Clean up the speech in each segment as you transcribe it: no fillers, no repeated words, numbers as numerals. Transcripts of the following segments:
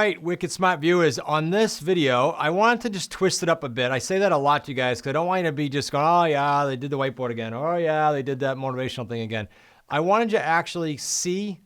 right, Wicked Smart viewers, on this video, I wanted to just twist it up a bit. I say that a lot to you guys because I don't want you to be just going, oh yeah, they did the whiteboard again. Oh yeah, they did that motivational thing again. I wanted you to actually see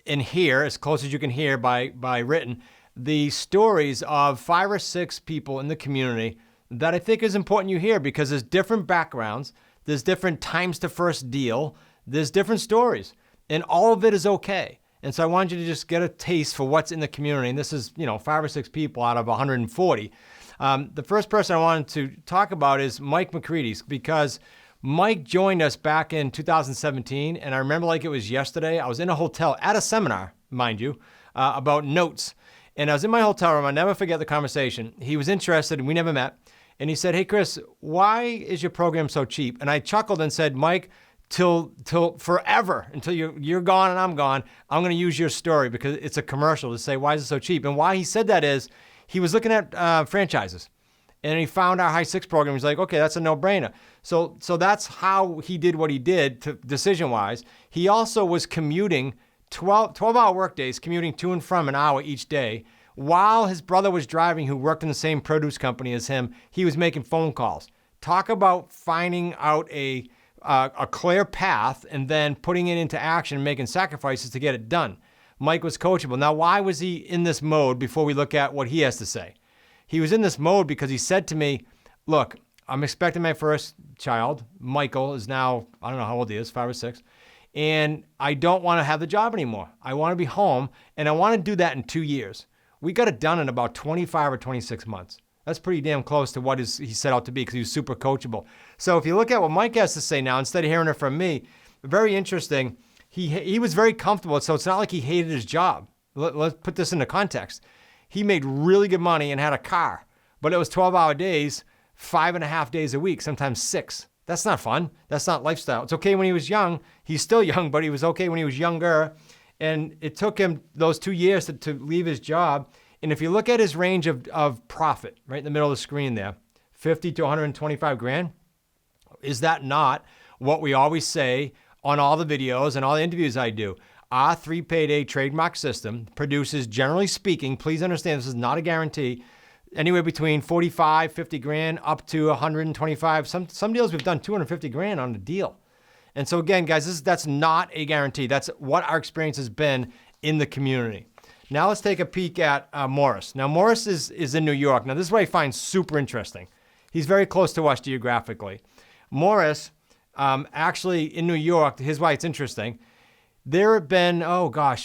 and hear, as close as you can hear by written, the stories of 5 or 6 people in the community that I think is important you hear because there's different backgrounds, there's different times to first deal, there's different stories, and all of it is okay. And so I wanted you to just get a taste for what's in the community. And this is, 5 or 6 people out of 140. The first person I wanted to talk about is Mike McCready, because Mike joined us back in 2017. And I remember like it was yesterday. I was in a hotel at a seminar, mind you, about notes. And I was in my hotel room. I'll never forget the conversation. He was interested, and we never met. And he said, hey, Chris, why is your program so cheap? And I chuckled and said, Mike, till forever, until you're gone and I'm gone, I'm going to use your story because it's a commercial to say, why is it so cheap? And why he said that is he was looking at franchises and he found our High Six program. He's like, okay, that's a no-brainer. So that's how he did what he did decision-wise. He also was commuting 12-hour work days, commuting to and from an hour each day. While his brother was driving, who worked in the same produce company as him, he was making phone calls. Talk about finding out a clear path and then putting it into action and making sacrifices to get it done. Mike was coachable. Now, why was he in this mode before we look at what he has to say? He was in this mode because he said to me, look, I'm expecting my first child. Michael is now, I don't know how old he is, 5 or 6. And I don't want to have the job anymore. I want to be home, and I want to do that in 2 years. We got it done in about 25 or 26 months. That's pretty damn close to what he set out to be because he was super coachable. So if you look at what Mike has to say now, instead of hearing it from me, very interesting. He was very comfortable, so it's not like he hated his job. Let's put this into context. He made really good money and had a car, but it was 12-hour days, 5.5 days a week, sometimes 6. That's not fun. That's not lifestyle. It's okay when he was young. He's still young, but he was okay when he was younger. And it took him those 2 years to leave his job. And if you look at his range of profit, right in the middle of the screen there, 50 to 125 grand, is that not what we always say on all the videos and all the interviews I do? Our 3 payday trademark system produces, generally speaking, please understand this is not a guarantee, anywhere between 45, 50 grand up to 125. Some deals we've done 250 grand on a deal. And so again, guys, that's not a guarantee. That's what our experience has been in the community. Now let's take a peek at Morris. Now Morris is in New York. Now this is what I find super interesting. He's very close to us geographically. Morris, actually in New York, here's why it's interesting. There have been,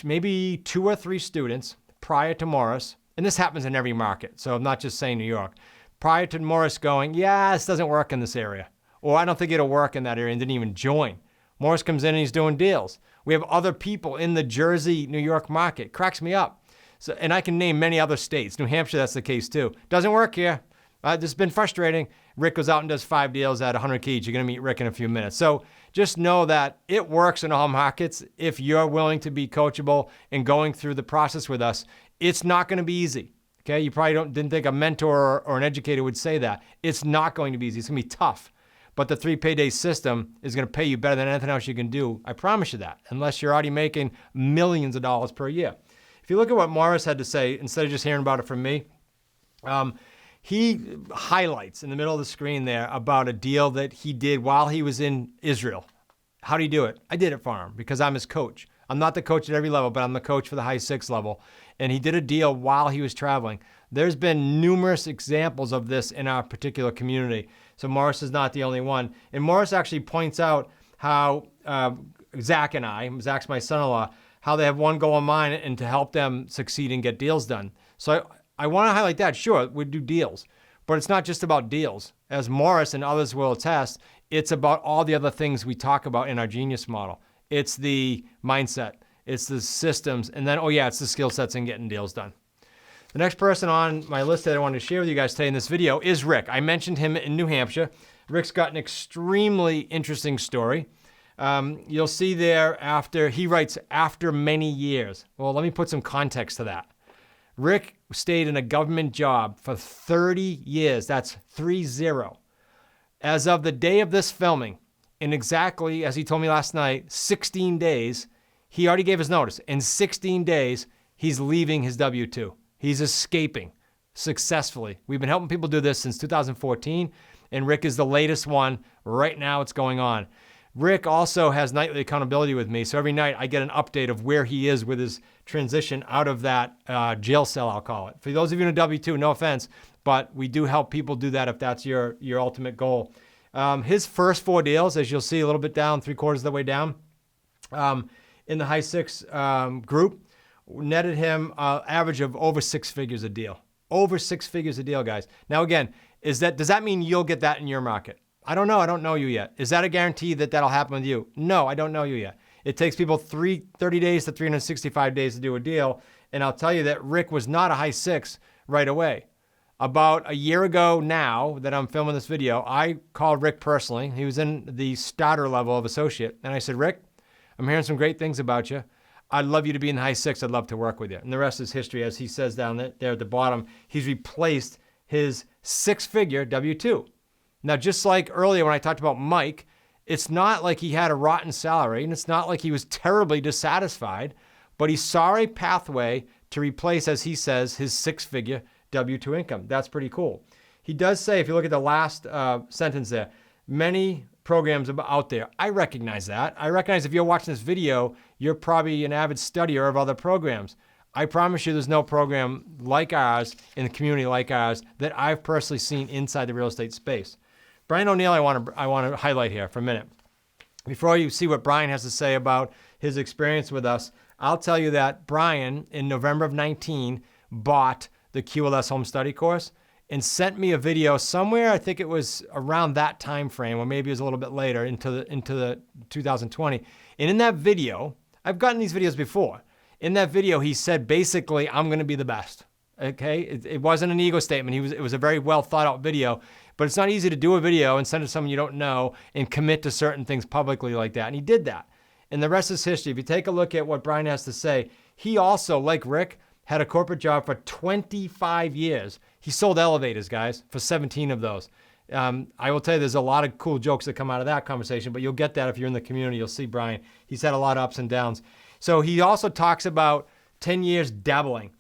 maybe 2 or 3 students prior to Morris, and this happens in every market, so I'm not just saying New York, prior to Morris going, yeah, this doesn't work in this area, or I don't think it'll work in that area, and didn't even join. Morris comes in and he's doing deals. We have other people in the Jersey, New York market. Cracks me up. So, and I can name many other states. New Hampshire, that's the case too. Doesn't work here. This has been frustrating. Rick goes out and does 5 deals at 100K each. You're going to meet Rick in a few minutes. So just know that it works in all markets if you're willing to be coachable and going through the process with us. It's not going to be easy. Okay, you probably didn't think a mentor or an educator would say that. It's not going to be easy. It's going to be tough. But the 3 payday system is going to pay you better than anything else you can do. I promise you that, unless you're already making millions of dollars per year. If you look at what Morris had to say, instead of just hearing about it from me, he highlights in the middle of the screen there about a deal that he did while he was in Israel. How did he do it? I did it for him because I'm his coach. I'm not the coach at every level, but I'm the coach for the High Six level. And he did a deal while he was traveling. There's been numerous examples of this in our particular community. So Morris is not the only one. And Morris actually points out how Zach's my son-in-law, how they have one goal in mind and to help them succeed and get deals done. So I want to highlight that. Sure, we do deals, but it's not just about deals. As Morris and others will attest, it's about all the other things we talk about in our genius model. It's the mindset, it's the systems, and then, it's the skill sets and getting deals done. The next person on my list that I wanted to share with you guys today in this video is Rick. I mentioned him in New Hampshire. Rick's got an extremely interesting story. You'll see there he writes, after many years. Well, let me put some context to that. Rick stayed in a government job for 30 years. That's 30. As of the day of this filming, in exactly, as he told me last night, 16 days, he already gave his notice. In 16 days, he's leaving his W-2. He's escaping successfully. We've been helping people do this since 2014, and Rick is the latest one. Right now it's going on. Rick also has nightly accountability with me, so every night I get an update of where he is with his transition out of that jail cell, I'll call it. For those of you in a W-2, no offense, but we do help people do that if that's your ultimate goal. His first 4 deals, as you'll see a little bit down, 3/4 of the way down, in the high 6 group, netted him an average of over 6 figures a deal. Over 6 figures a deal, guys. Now, again, does that mean you'll get that in your market? I don't know. I don't know you yet. Is that a guarantee that that'll happen with you? No, I don't know you yet. It takes people 30 days to 365 days to do a deal. And I'll tell you that Rick was not a high 6 right away. About a year ago now that I'm filming this video, I called Rick personally. He was in the starter level of associate. And I said, Rick, I'm hearing some great things about you. I'd love you to be in the high 6. I'd love to work with you. And the rest is history. As he says down there at the bottom, he's replaced his 6-figure W-2. Now, just like earlier when I talked about Mike, it's not like he had a rotten salary, and it's not like he was terribly dissatisfied, but he saw a pathway to replace, as he says, his 6-figure W-2 income. That's pretty cool. He does say, if you look at the last sentence there, many programs out there. I recognize that. I recognize if you're watching this video, you're probably an avid studier of other programs. I promise you there's no program like ours in the community like ours that I've personally seen inside the real estate space. Brian O'Neill, I want to highlight here for a minute. Before you see what Brian has to say about his experience with us, I'll tell you that Brian, in November of 19, bought the QLS Home Study course and sent me a video somewhere, I think it was around that time frame, or maybe it was a little bit later into the 2020. And in that video, I've gotten these videos before. In that video, he said, basically, I'm going to be the best. Okay? It wasn't an ego statement. It was a very well thought out video, but it's not easy to do a video and send it to someone you don't know and commit to certain things publicly like that. And he did that. And the rest is history. If you take a look at what Brian has to say, he also, like Rick, had a corporate job for 25 years. He sold elevators, guys, for 17 of those. I will tell you, there's a lot of cool jokes that come out of that conversation, but you'll get that if you're in the community. You'll see Brian. He's had a lot of ups and downs. So he also talks about 10 years dabbling.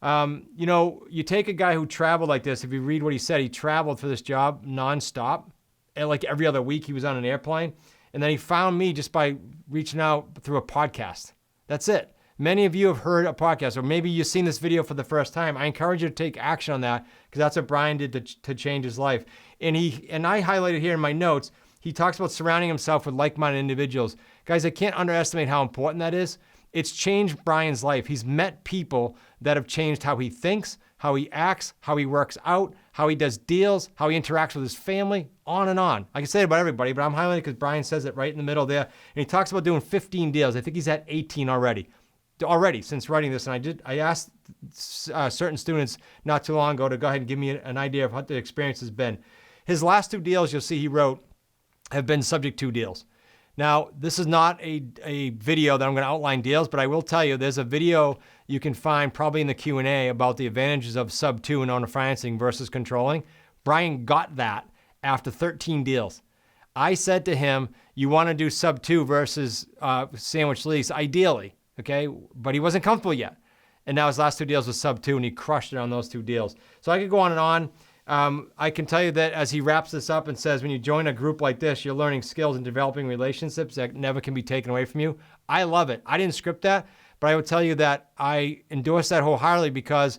You take a guy who traveled like this. If you read what he said, he traveled for this job nonstop. And like every other week, he was on an airplane. And then he found me just by reaching out through a podcast. That's it. Many of you have heard a podcast, or maybe you've seen this video for the first time. I encourage you to take action on that, because that's what Brian did to change his life. And I highlighted here in my notes, he talks about surrounding himself with like-minded individuals. Guys, I can't underestimate how important that is. It's changed Brian's life. He's met people that have changed how he thinks, how he acts, how he works out, how he does deals, how he interacts with his family, on and on. I can say it about everybody, but I'm highlighting because Brian says it right in the middle there. And he talks about doing 15 deals. I think he's at 18 already since writing this. And I asked certain students not too long ago to go ahead and give me an idea of what the experience has been. His last 2 deals, you'll see he wrote, have been subject to deals. Now, this is not a video that I'm going to outline deals, but I will tell you there's a video you can find probably in the Q&A about the advantages of sub 2 and owner financing versus controlling. Brian got that after 13 deals. I said to him, you want to do sub 2 versus sandwich lease, ideally, okay? But he wasn't comfortable yet. And now his last 2 deals was sub 2, and he crushed it on those 2 deals. So I could go on and on. I can tell you that as he wraps this up and says, when you join a group like this, you're learning skills and developing relationships that never can be taken away from you. I love it. I didn't script that, but I would tell you that I endorse that wholeheartedly, because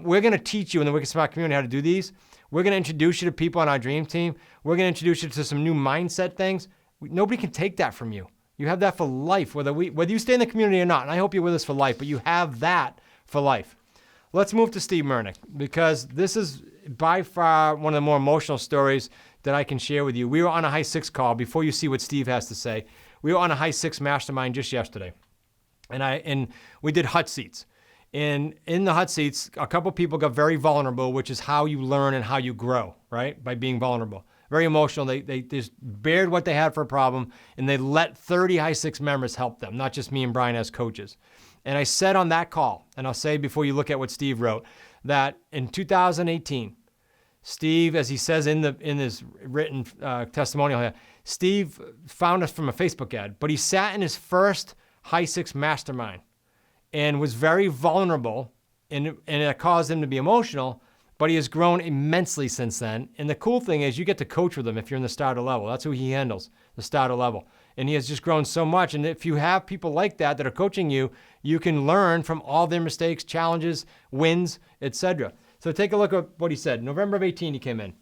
we're going to teach you in the Wicked Smart community how to do these. We're going to introduce you to people on our dream team. We're going to introduce you to some new mindset things. Nobody can take that from you. You have that for life, whether you stay in the community or not. And I hope you're with us for life, but you have that for life. Let's move to Steve Mernick, because this is by far one of the more emotional stories that I can share with you. We were on a high 6 call before you see what Steve has to say. We were on a high 6 mastermind just yesterday, and we did hot seats. And in the hot seats, a couple people got very vulnerable, which is how you learn and how you grow, right? By being vulnerable. Very emotional. They just bared what they had for a problem, and they let 30 high 6 members help them, not just me and Brian as coaches. And I said on that call, and I'll say before you look at what Steve wrote, that in 2018, Steve, as he says in his written testimonial here, Steve found us from a Facebook ad, but he sat in his first high 6 mastermind and was very vulnerable and it caused him to be emotional, but he has grown immensely since then. And the cool thing is you get to coach with him if you're in the starter level. That's who he handles, the starter level. And he has just grown so much. And if you have people like that are coaching you, you can learn from all their mistakes, challenges, wins, etc. So take a look at what he said. November of 18, he came in.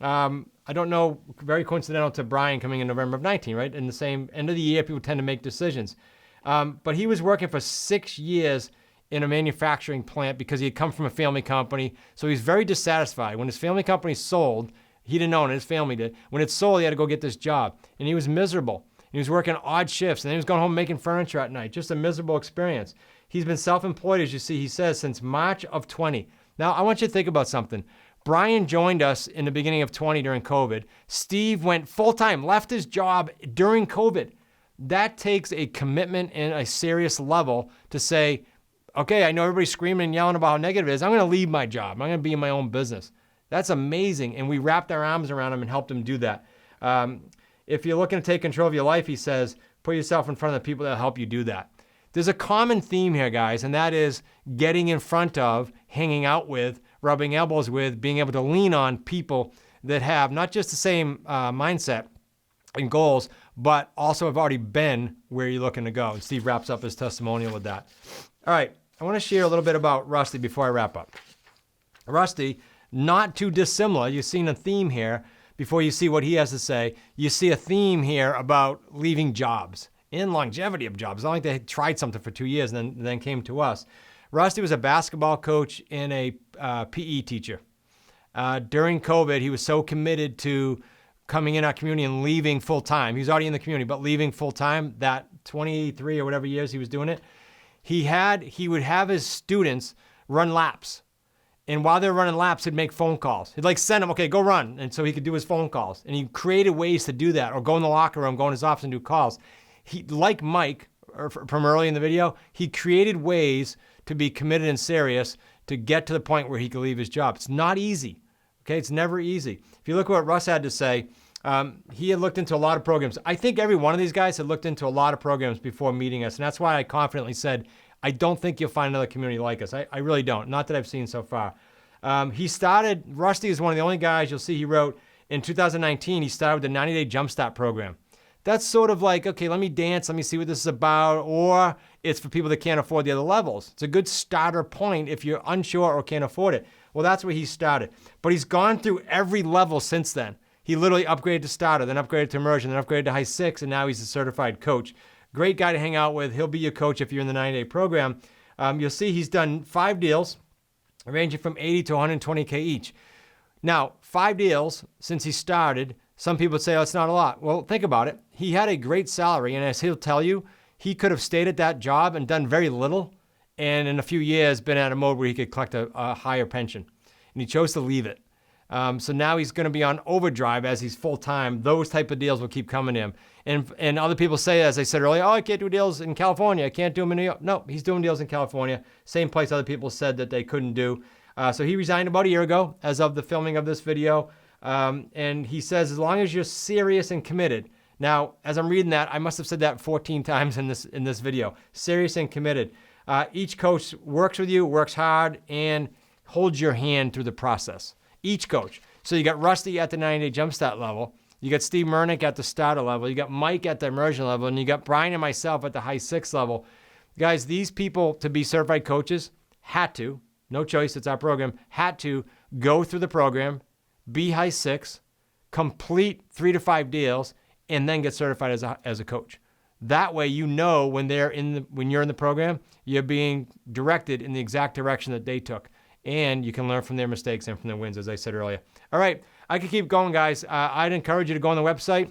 I don't know, very coincidental to Brian coming in November of 19, right? In the same end of the year, people tend to make decisions. But he was working for 6 years in a manufacturing plant because he had come from a family company. So he's very dissatisfied. When his family company sold, he didn't own it, his family did. When it sold, he had to go get this job. And he was miserable. He was working odd shifts, and then he was going home making furniture at night. Just a miserable experience. He's been self-employed, as you see, he says, since March of 20. Now, I want you to think about something. Brian joined us in the beginning of 20 during COVID. Steve went full-time, left his job during COVID. That takes a commitment and a serious level to say, okay, I know everybody's screaming and yelling about how negative it is. I'm going to leave my job. I'm going to be in my own business. That's amazing. And we wrapped our arms around him and helped him do that. If you're looking to take control of your life, he says, put yourself in front of the people that help you do that. There's a common theme here, guys, and that is getting in front of, hanging out with, rubbing elbows with, being able to lean on people that have not just the same mindset and goals, but also have already been where you're looking to go. And Steve wraps up his testimonial with that. All right, I want to share a little bit about Rusty before I wrap up. Rusty, not too dissimilar. You've seen a theme here. Before you see what he has to say, you see a theme here about leaving jobs and longevity of jobs. It's not like they tried something for 2 years and then came to us. Rusty was a basketball coach and a PE teacher. During COVID, he was so committed to coming in our community and leaving full-time. He was already in the community, but leaving full-time, that 23 or whatever years he was doing it, he would have his students run laps. And while they're running laps, he'd make phone calls. He'd send them, okay, go run. And so he could do his phone calls. And he created ways to do that, or go in the locker room, go in his office and do calls. He, like Mike from early in the video, he created ways to be committed and serious to get to the point where he could leave his job. It's not easy, okay? It's never easy. If you look at what Russ had to say, he had looked into a lot of programs. I think every one of these guys had looked into a lot of programs before meeting us. And that's why I confidently said, I don't think you'll find another community like us. I really don't. Not that I've seen so far. Rusty is one of the only guys you'll see he wrote in 2019, he started with the 90-day Jumpstart program. That's sort of like, okay, let me dance, let me see what this is about, or it's for people that can't afford the other levels. It's a good starter point if you're unsure or can't afford it. Well, that's where he started. But he's gone through every level since then. He literally upgraded to starter, then upgraded to immersion, then upgraded to high 6, and now he's a certified coach. Great guy to hang out with. He'll be your coach if you're in the 90-day program. You'll see he's done 5 deals, ranging from 80 to 120K each. Now, 5 deals since he started. Some people would say, oh, it's not a lot. Well, think about it. He had a great salary, and as he'll tell you, he could have stayed at that job and done very little, and in a few years been at a mode where he could collect a higher pension. And he chose to leave it. So now he's going to be on overdrive as he's full-time. Those type of deals will keep coming to him. And other people say, as I said earlier, oh, I can't do deals in California. I can't do them in New York. No, he's doing deals in California. Same place other people said that they couldn't do. So he resigned about a year ago as of the filming of this video. And he says, as long as you're serious and committed. Now, as I'm reading that, I must have said that 14 times in this video. Serious and committed. Each coach works with you, works hard, and holds your hand through the process. Each coach. So you got Rusty at the 90-day Jumpstart level. You got Steve Mernick at the starter level. You got Mike at the immersion level. And you got Brian and myself at the high 6 level. Guys, these people, to be certified coaches, had to, no choice, it's our program, had to go through the program, be high 6, complete 3 to 5 deals, and then get certified as a coach. That way, you know when you're in the program, you're being directed in the exact direction that they took. And you can learn from their mistakes and from their wins, as I said earlier. All right, I could keep going, guys. I'd encourage you to go on the website,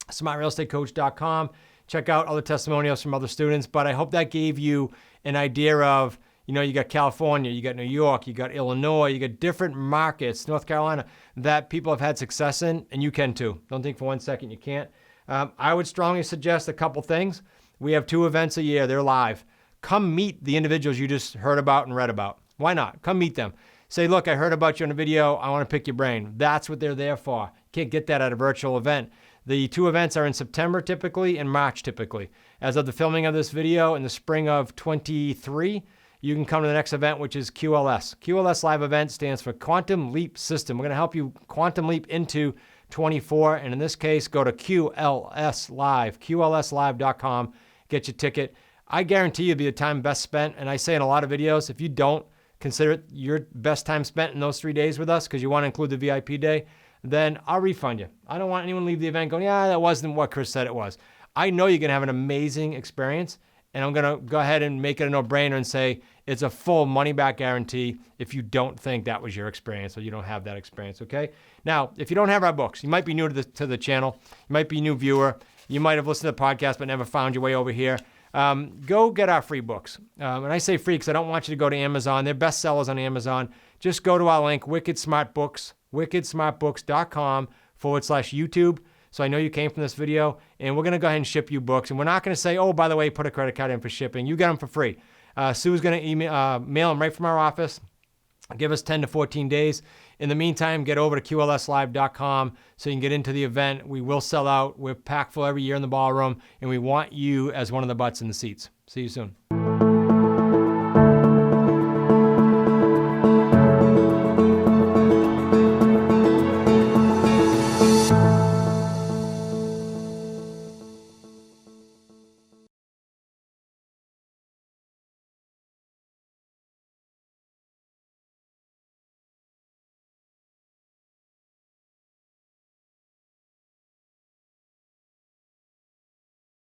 smartrealestatecoach.com. Check out other testimonials from other students. But I hope that gave you an idea of, you got California, you got New York, you got Illinois, you got different markets, North Carolina, that people have had success in, and you can too. Don't think for 1 second you can't. I would strongly suggest a couple things. We have 2 events a year. They're live. Come meet the individuals you just heard about and read about. Why not? Come meet them. Say, look, I heard about you on a video. I want to pick your brain. That's what they're there for. Can't get that at a virtual event. The 2 events are in September typically and March typically. As of the filming of this video in the spring of 23, you can come to the next event, which is QLS. QLS Live event stands for Quantum Leap System. We're going to help you quantum leap into 24. And in this case, go to QLS Live, QLSlive.com, get your ticket. I guarantee you'll be a time best spent. And I say in a lot of videos, if you don't consider it your best time spent in those 3 days with us because you want to include the VIP day, then I'll refund you. I don't want anyone to leave the event going, yeah, that wasn't what Chris said it was. I know you're going to have an amazing experience, and I'm going to go ahead and make it a no-brainer and say it's a full money-back guarantee if you don't think that was your experience or you don't have that experience, okay? Now, if you don't have our books, you might be new to the channel. You might be a new viewer. You might have listened to the podcast but never found your way over here. Go get our free books. And I say free because I don't want you to go to Amazon. They're bestsellers on Amazon. Just go to our link, Wicked Smart Books, wickedsmartbooks.com/YouTube. So I know you came from this video, and we're going to go ahead and ship you books. And we're not going to say, oh, by the way, put a credit card in for shipping. You get them for free. Sue's going to mail them right from our office. Give us 10 to 14 days. In the meantime, get over to QLSlive.com so you can get into the event. We will sell out. We're packed full every year in the ballroom, and we want you as one of the butts in the seats. See you soon.